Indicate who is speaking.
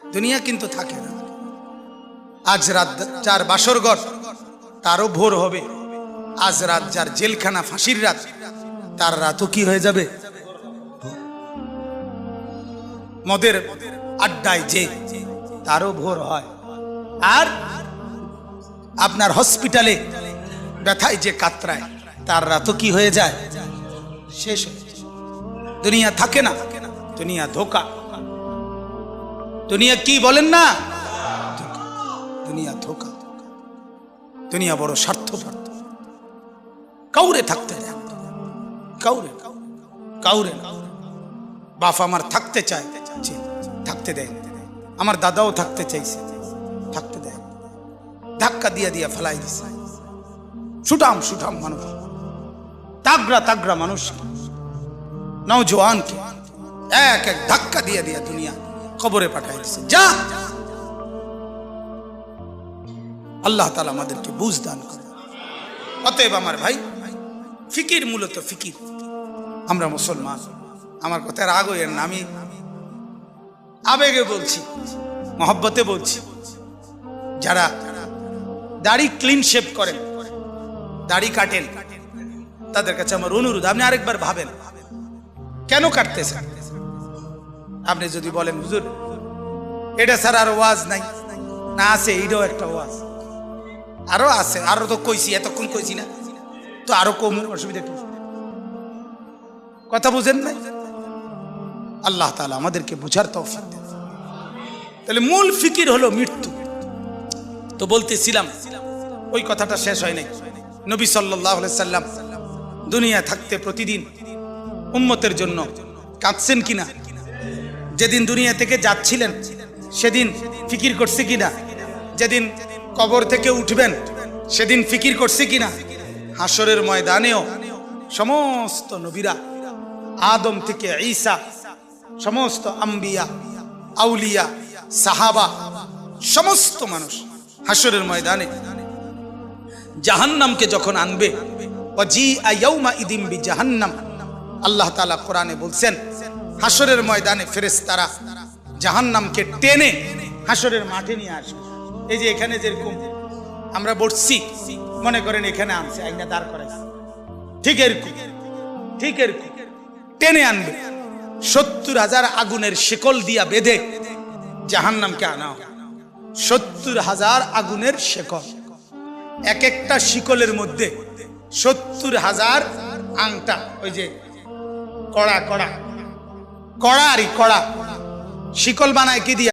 Speaker 1: দুনিয়া কিন্তু থাকে না। আজ রাত যার বাসর ঘর তারও ভোর হবে, আজ রাত যার জেলখানা ফাঁসির রাত তার রাতও কি হয়ে যাবে। মদের আড্ডায় যে তারও ভোর হয়, আর আপনার হসপিটালে ব্যথায় যে কাতরায় তার রাতও কি হয়ে যায়, শেষ হয়ে যায়। দুনিয়া থাকে না, দুনিয়া ধোকা। দুনিয়া কি বলেন না, দুনিয়া ধোকা। দুনিয়া বড় স্বার্থপর, কাউরে থাকতে দেয়, কাউরে কাউরে। বাপ আমার থাকতে চায়, থাকতে দেয়। আমার দাদাও থাকতে চাইছে, থাকতে দেয়। ধাক্কা দিয়া দিয়া ফেলাই দিছে। সুঠাম সুঠাম মানুষ, তাগড়া তাগড়া মানুষ, নওজোয়ানকে এক এক ধাক্কা দিয়া দিয়া দুনিয়া কবরে পাঠাই দিছে। যা, আল্লাহ তাআলা আমাদেরকে বুঝ দান করে। অতএব আমার ভাই, ফিকির মূলত ফিকির। আমরা মুসলমান, আমার কথা রাগ হইয়েন না, আমি আবেগে বলছি, মহব্বতে বলছি। যারা দাড়ি ক্লিন শেভ করেন, দাড়ি কাটেন, তাদের কাছে আমার অনুরোধ, আপনি আরেকবার ভাবেন কেন কাটতেছেন। আপনি যদি বলেন হুজুর এটা ছাড়া আর ওয়াজ নাই, না আছে, এইটাও একটা ওয়াজ, আরো আছে, আরো তো কইছি, এতক্ষণ কইছি না তো, আরো কম, অসুবিধা কি? কথা বুঝেন নাই? আল্লাহ তাআলা আমাদেরকে বুঝার তৌফিক দেন। তাহলে মূল ফিকির হলো মৃত্যু। তো বলতেছিলাম, ওই কথাটা শেষ হয় নাই। নবী সাল্লাল্লাহু আলাইহি সাল্লাম দুনিয়া থাকতে প্রতিদিন উম্মতের জন্য কাঁদছেন কিনা? যেদিন দুনিয়া থেকে যাচ্ছিলেন সেদিন ফিকির করছে কিনা? যেদিন কবর থেকে উঠবেন সেদিন ফিকির করছে কিনা? হাসরের ময়দানেও সমস্ত নবীরা, আদম থেকে ঈসা, সমস্ত আম্বিয়া, আউলিয়া, সাহাবা, সমস্ত মানুষ হাসরের ময়দানে জাহান্নামকে যখন আনবে, ওয়াজিআ ইয়াউমা ইদিন বিজাহান্নাম, আল্লাহ তাআলা কোরআনে বলছেন হাসরের ময়দানে ফেরেশতারা জাহান্নামকে টেনে হাসরের মাঠে নিয়ে আসবে। এই যে এখানে যেরকম আমরা বসছি, মনে করেন এখানে আনছে, আইনা দাঁড় করাইছে, ঠিক এরকম টেনে আনবে। ৭০,০০০ আগুনের শিকল দিয়া বেঁধে জাহান্নামকে আনা হবে। ৭০,০০০ আগুনের শিকল, এক একটা শিকলের মধ্যে ৭০,০০০ আংটা, ওই যে কড়া শিকল বানায় কি দিয়ে?